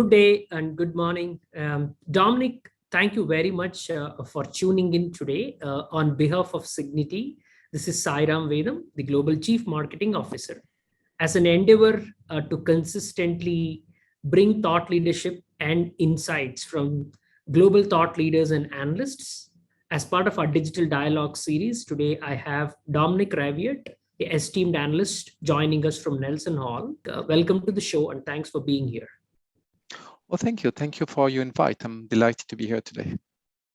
good day and good morning. Dominic, thank you very much for tuning in today. On behalf of Cigniti, this is Sairam Vedam, the Global Chief Marketing Officer. As an endeavor to consistently bring thought leadership and insights from global thought leaders and analysts, as part of our digital dialogue series, today I have Dominique Raviart, the esteemed analyst, joining us from NelsonHall. Welcome to the show and thanks for being here. Well, thank you. Thank you for your invite. I'm delighted to be here today.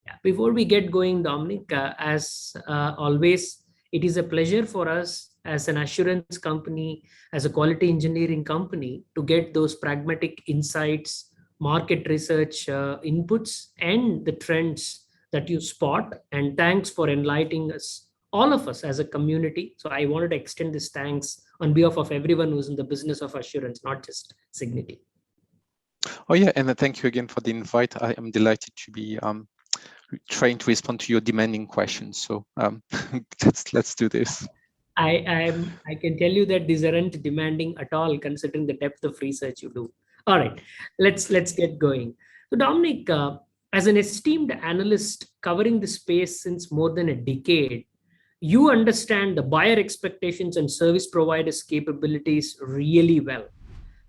Yeah. Before we get going, Dominic, as always, it is a pleasure for us as an assurance company, as a quality engineering company, to get those pragmatic insights, market research inputs, and the trends that you spot. And thanks for enlightening us, all of us as a community. So I wanted to extend this thanks on behalf of everyone who's in the business of assurance, not just Cigniti. Oh yeah, and thank you again for the invite. I am delighted to be trying to respond to your demanding questions. So let's do this. I can tell you that these aren't demanding at all, considering the depth of research you do. All right, let's get going. So Dominic, as an esteemed analyst covering the space since more than a decade, you understand the buyer expectations and service providers' capabilities really well.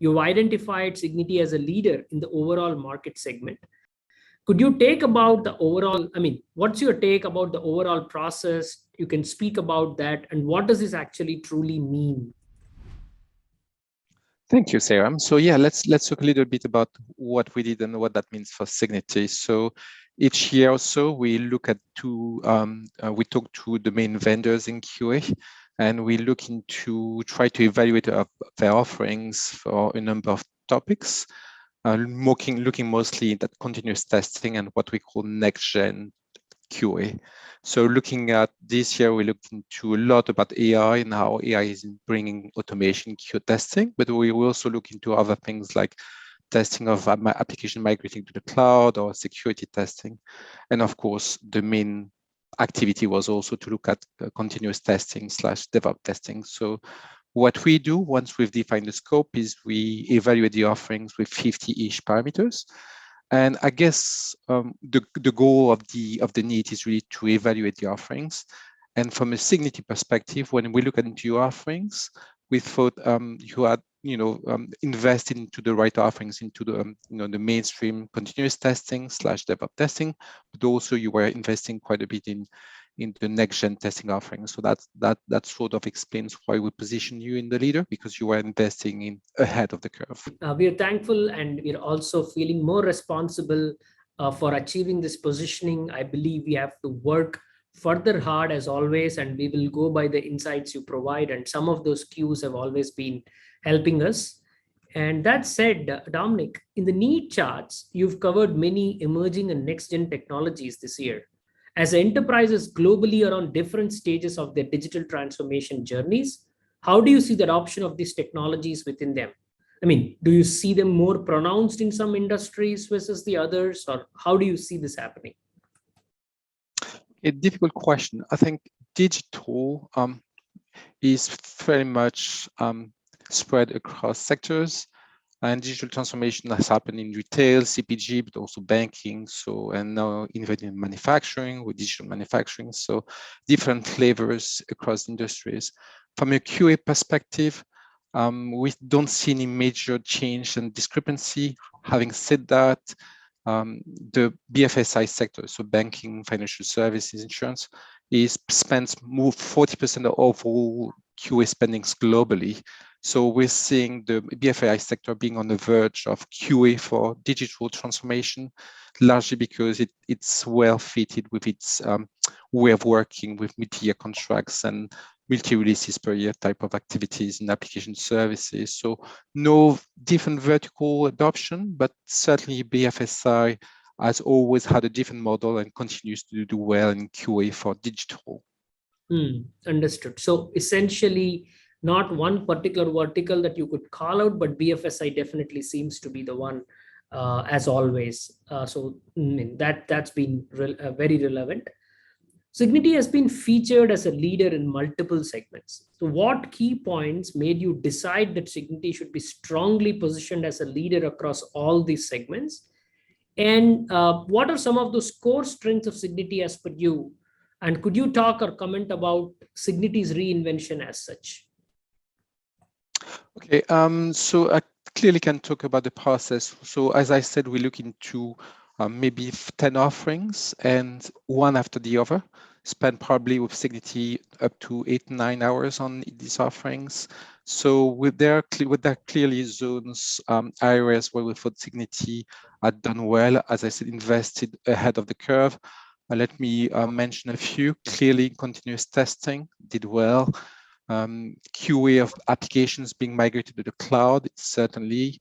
You've identified Cigniti as a leader in the overall market segment. Could you take about the overall, what's your take about the overall process? You can speak about that. And what does this actually truly mean? Thank you, Sairam. So yeah, let's talk a little bit about what we did and what that means for Cigniti. So each year or so, we look at we talk to the main vendors in QA, and we look into try to evaluate their offerings for a number of topics, looking mostly at continuous testing and what we call next-gen QA. So looking at this year, we looked into a lot about AI and how AI is bringing automation QA testing, but we will also look into other things like testing of application migrating to the cloud or security testing. And of course, the main activity was also to look at continuous testing / DevOps testing. So what we do once we've defined the scope is we evaluate the offerings with 50-ish parameters. And I guess the goal of the need is really to evaluate the offerings. And from a Cigniti perspective, when we look into your offerings, we thought you had invested into the right offerings, into the the mainstream continuous testing / DevOps testing, but also you were investing quite a bit in the next-gen testing offerings. So that sort of explains why we position you in the leader, because you are investing in ahead of the curve. We are thankful, and we're also feeling more responsible for achieving this positioning. I believe we have to work further hard as always, and we will go by the insights you provide. And some of those cues have always been helping us. And that said, Dominic, in the need charts, you've covered many emerging and next-gen technologies this year. As enterprises globally are on different stages of their digital transformation journeys, how do you see the adoption of these technologies within them? Do you see them more pronounced in some industries versus the others, or how do you see this happening? A difficult question. I think digital is very much spread across sectors, and digital transformation has happened in retail, CPG, but also banking. So, and now even in manufacturing with digital manufacturing. So different flavors across industries. From a QA perspective, we don't see any major change and discrepancy. Having said that, the BFSI sector, so banking, financial services, insurance, spends more 40% of all QA spendings globally. So we're seeing the BFSI sector being on the verge of QA for digital transformation, largely because it's well fitted with its way of working with multi-year contracts and multi-releases per year type of activities in application services. So no different vertical adoption, but certainly BFSI has always had a different model and continues to do well in QA for digital. Understood. So essentially, not one particular vertical that you could call out, but BFSI definitely seems to be the one, as always. So that's been very relevant. Cigniti has been featured as a leader in multiple segments. So, what key points made you decide that Cigniti should be strongly positioned as a leader across all these segments? And what are some of those core strengths of Cigniti as per you? And could you talk or comment about Cigniti's reinvention as such? Okay, so I clearly can talk about the process. So as I said, we look into maybe 10 offerings and one after the other. Spend probably with Cigniti up to 8-9 hours on these offerings. So with that clearly zones, areas where we thought Cigniti had done well, as I said, invested ahead of the curve. Let me mention a few. Clearly, continuous testing did well. QA of applications being migrated to the cloud, certainly.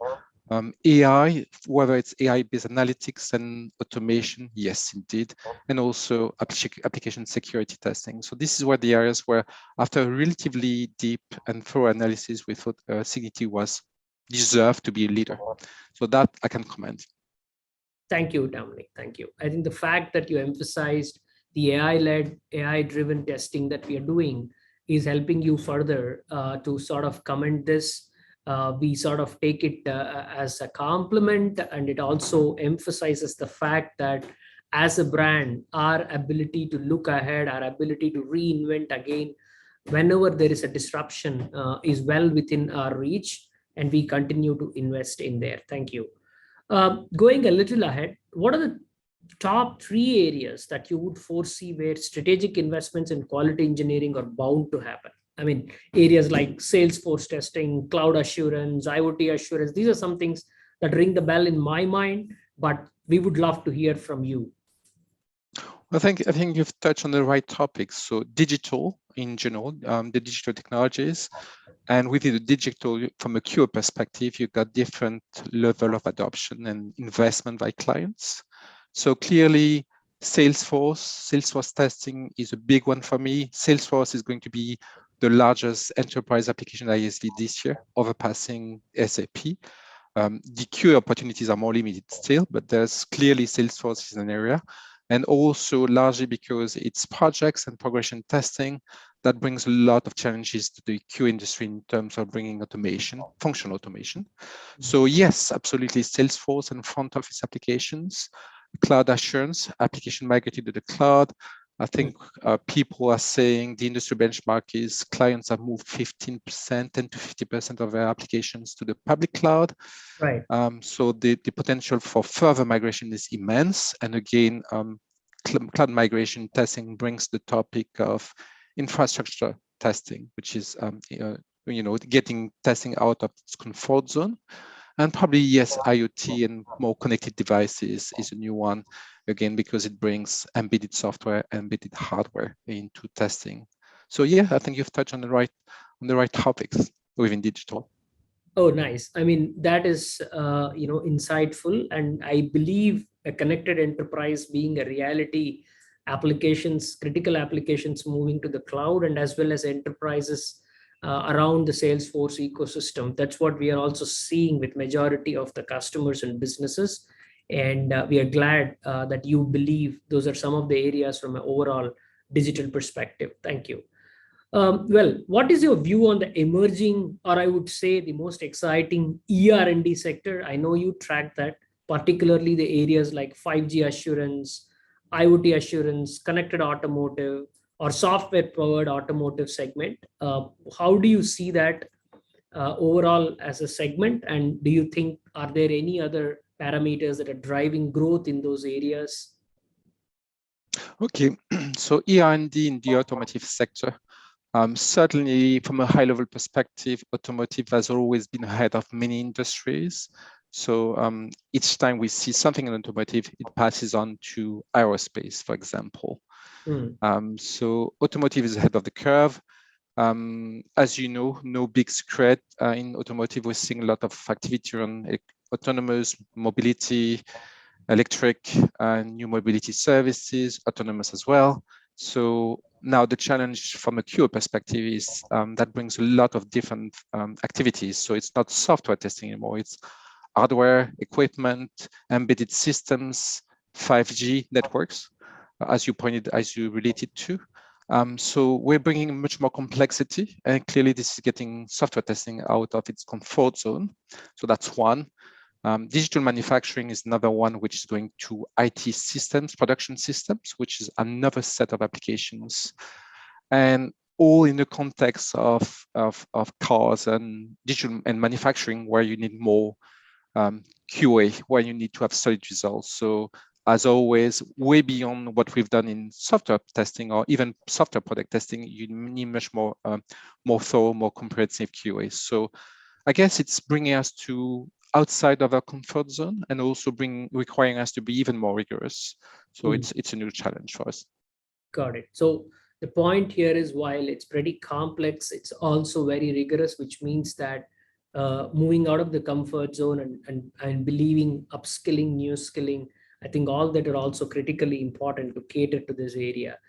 AI, whether it's AI-based analytics and automation, yes, indeed, and also application security testing. So this is where the areas where, after a relatively deep and thorough analysis, we thought Cigniti was deserved to be a leader. So that I can comment. Thank you, Dominic. Thank you. I think the fact that you emphasized the AI-led, AI-driven testing that we are doing is helping you further to sort of comment this. We sort of take it as a compliment, and it also emphasizes the fact that as a brand, our ability to look ahead, our ability to reinvent again, whenever there is a disruption, is well within our reach, and we continue to invest in there. Thank you. Going a little ahead, what are the top three areas that you would foresee where strategic investments in quality engineering are bound to happen? I mean, areas like Salesforce testing, cloud assurance, IoT assurance, these are some things that ring the bell in my mind, but we would love to hear from you. I think you've touched on the right topics. So digital in general, the digital technologies, and within the digital, from a QA perspective, you've got different level of adoption and investment by clients. So clearly, Salesforce testing is a big one for me. Salesforce is going to be the largest enterprise application ISV this year, overpassing SAP. The QA opportunities are more limited still, but there's clearly Salesforce is an area. And also largely because it's projects and progression testing that brings a lot of challenges to the QA industry in terms of bringing automation, functional automation. So yes, absolutely, Salesforce and front office applications, cloud assurance, application migrated to the cloud. I think people are saying the industry benchmark is clients have moved 15%, 10 to 50% of their applications to the public cloud. Right. So the potential for further migration is immense. And again, cloud migration testing brings the topic of infrastructure testing, which is getting testing out of its comfort zone. And probably, yes, IoT and more connected devices is a new one, again, because it brings embedded software, embedded hardware into testing. So yeah, I think you've touched on the right topics within digital. Oh, nice. I mean, that is, insightful. And I believe a connected enterprise being a reality, applications, critical applications moving to the cloud, and as well as enterprises around the Salesforce ecosystem. That's what we are also seeing with majority of the customers and businesses. And we are glad that you believe those are some of the areas from an overall digital perspective. Thank you. Well, what is your view on the emerging, or I would say the most exciting ER&D sector? I know you track that, particularly the areas like 5G assurance, IoT assurance, connected automotive, or software-powered automotive segment. How do you see that overall as a segment? And do you think, are there any other parameters that are driving growth in those areas? Okay, so ER&D in the automotive sector. Certainly, from a high-level perspective, automotive has always been ahead of many industries. So each time we see something in automotive, it passes on to aerospace, for example. So automotive is ahead of the curve. As you know, no big secret. In automotive, we're seeing a lot of activity on autonomous mobility, electric, new mobility services, autonomous as well. So now the challenge from a QA perspective is that brings a lot of different activities. So it's not software testing anymore. It's hardware, equipment, embedded systems, 5G networks. as you related to. So we're bringing much more complexity, and clearly this is getting software testing out of its comfort zone. So that's one. Digital manufacturing is another one, which is going to IT systems, production systems, which is another set of applications. And all in the context of cars and digital and manufacturing, where you need more QA, where you need to have solid results. So as always, way beyond what we've done in software testing or even software product testing, you need much more thorough, more comprehensive QA. So I guess it's bringing us to outside of our comfort zone and also requiring us to be even more rigorous. So it's a new challenge for us. Got it. So the point here is, while it's pretty complex, it's also very rigorous, which means that moving out of the comfort zone and believing, upskilling, new skilling, I think all that are also critically important to cater to this area.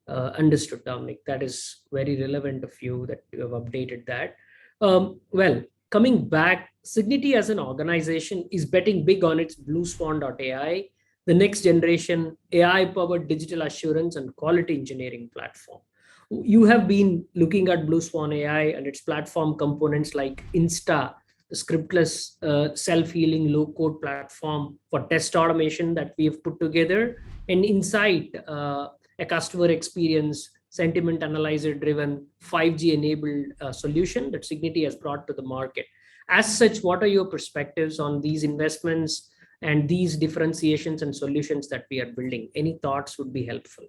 Understood, Dominic. That is very relevant of you that you have updated that. Well, coming back, Cigniti as an organization is betting big on its BlueSwan.ai, the next generation AI-powered digital assurance and quality engineering platform. You have been looking at BlueSwan AI and its platform components like Insta, the scriptless, self-healing low-code platform for test automation that we have put together, and Insight, a customer experience sentiment analyzer driven 5G enabled solution that Cigniti has brought to the market. As such, what are your perspectives on these investments and these differentiations and solutions that we are building? Any thoughts would be helpful.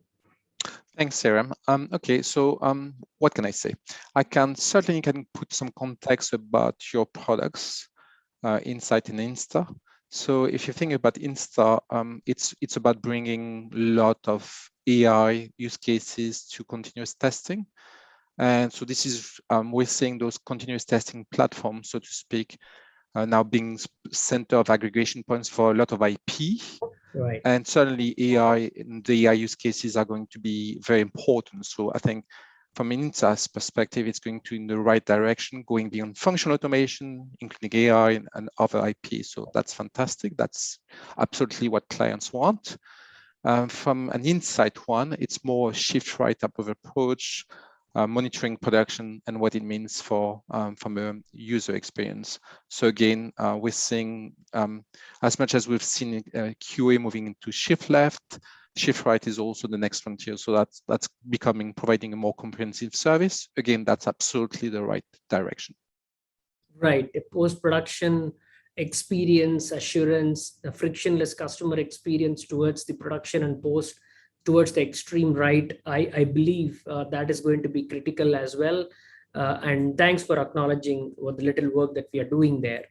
Thanks, Sairam. Okay, so what can I say? I can certainly put some context about your products, Insight and Insta. So if you think about Insta, it's about bringing a lot of AI use cases to continuous testing. And so this is, we're seeing those continuous testing platforms, so to speak, now being center of aggregation points for a lot of IP. Right. And certainly AI, the AI use cases are going to be very important. So I think from an Insights perspective, it's going to in the right direction, going beyond functional automation, including AI and other IP. So that's fantastic. That's absolutely what clients want. From an Insight one, it's more a shift right type of approach, monitoring production and what it means for from a user experience. So again, we're seeing as much as we've seen QA moving into shift left, shift right is also the next frontier. So that's providing a more comprehensive service. Again, that's absolutely the right direction. Right. A post-production experience assurance, a frictionless customer experience towards the production and post, towards the extreme right. I believe that is going to be critical as well. And thanks for acknowledging what the little work that we are doing there.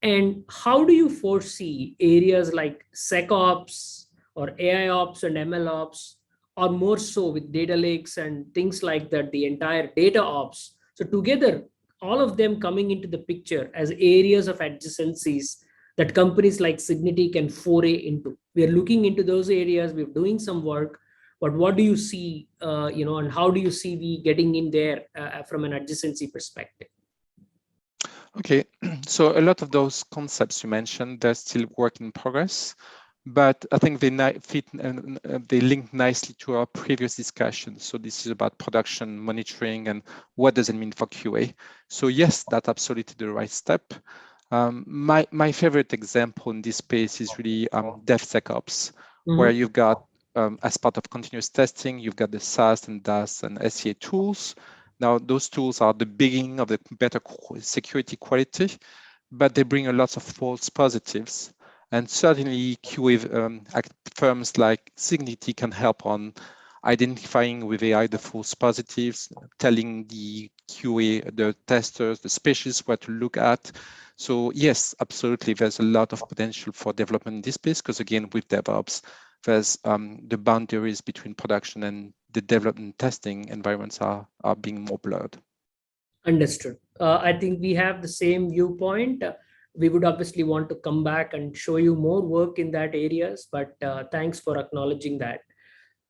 And how do you foresee areas like SecOps or AI ops and ML ops, or more so with data lakes and things like that, the entire data ops? So together, all of them coming into the picture as areas of adjacencies that companies like Cigniti can foray into. We are looking into those areas. We're doing some work, but what do you see, and how do you see we getting in there from an adjacency perspective? Okay, so a lot of those concepts you mentioned, they're still work in progress, but I think they fit and they link nicely to our previous discussion. So this is about production monitoring and what does it mean for QA. So yes, that's absolutely the right step. My favorite example in this space is really DevSecOps, where you've got as part of continuous testing, you've got the SaaS and DaaS and SCA tools. Now, those tools are the beginning of the better security quality, but they bring a lot of false positives. And certainly QA firms like Cigniti can help on identifying with AI the false positives, telling the QA, the testers, the specialists what to look at. So yes, absolutely, there's a lot of potential for development in this space, because again, with DevOps, there's the boundaries between production and the development testing environments are being more blurred. Understood. I think we have the same viewpoint. We would obviously want to come back and show you more work in that areas, but thanks for acknowledging that.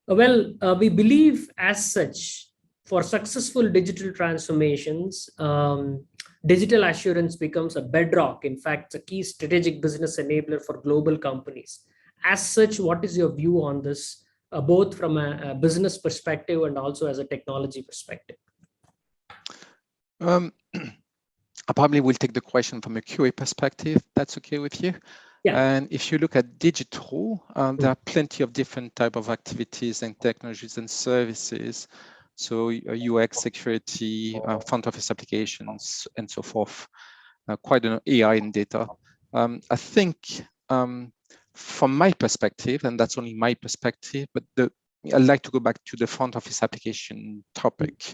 We believe as such, for successful digital transformations, digital assurance becomes a bedrock. In fact, a key strategic business enabler for global companies. As such, what is your view on this both from a business perspective and also as a technology perspective? I probably will take the question from a QA perspective. That's okay with you? Yeah. And if you look at digital, there are plenty of different type of activities and technologies and services. So UX, security, front office applications, and so forth. Quite an AI in data. I think from my perspective, and that's only my perspective, but I'd like to go back to the front office application topic,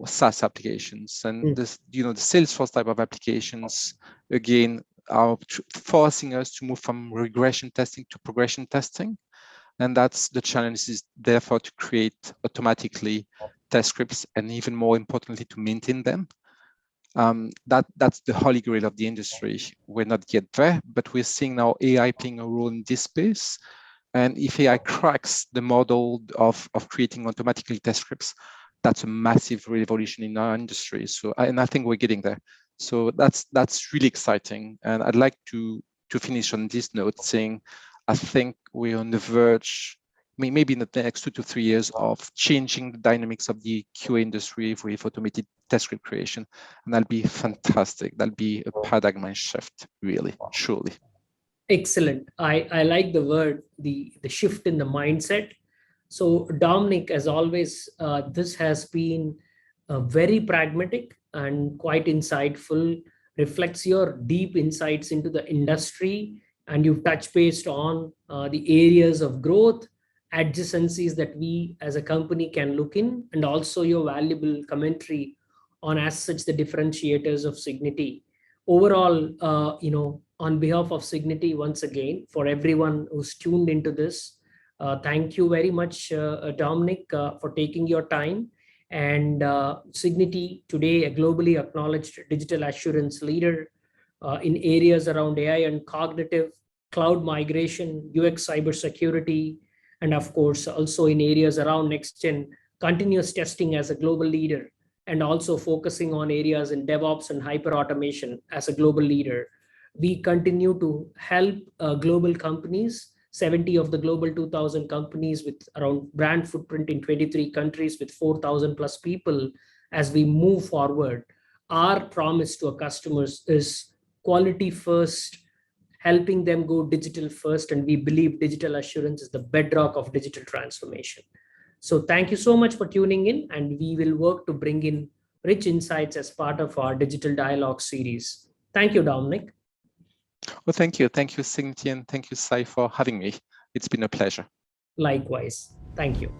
SaaS applications, and this, the Salesforce type of applications, again, are forcing us to move from regression testing to progression testing. And that's the challenge, is therefore to create automatically test scripts, and even more importantly, to maintain them. That's the holy grail of the industry. We're not yet there, but we're seeing now AI playing a role in this space. And if AI cracks the model of creating automatically test scripts, that's a massive revolution in our industry. So, and I think we're getting there. So that's really exciting. And I'd like to finish on this note saying, I think we're on the verge, maybe in the next 2 to 3 years, of changing the dynamics of the QA industry with automated test script creation. And that'll be fantastic. That'll be a paradigm shift, really, truly. Excellent. I like the word, the shift in the mindset. So Dominic, as always, this has been very pragmatic and quite insightful, reflects your deep insights into the industry, and you've touched based on the areas of growth, adjacencies that we as a company can look in, and also your valuable commentary on as such the differentiators of Cigniti. Overall, on behalf of Cigniti, once again, for everyone who's tuned into this, thank you very much, Dominic, for taking your time. And Cigniti, today a globally acknowledged digital assurance leader in areas around AI and cognitive, cloud migration, UX cybersecurity, and of course also in areas around next-gen continuous testing as a global leader, and also focusing on areas in DevOps and hyperautomation as a global leader. We continue to help global companies, 70 of the global 2000 companies with around brand footprint in 23 countries with 4,000 plus people as we move forward. Our promise to our customers is quality first, helping them go digital first, and we believe digital assurance is the bedrock of digital transformation. So thank you so much for tuning in, and we will work to bring in rich insights as part of our digital dialogue series. Thank you, Dominic. Well, thank you. Thank you, Cigniti, and thank you, Sai, for having me. It's been a pleasure. Likewise. Thank you.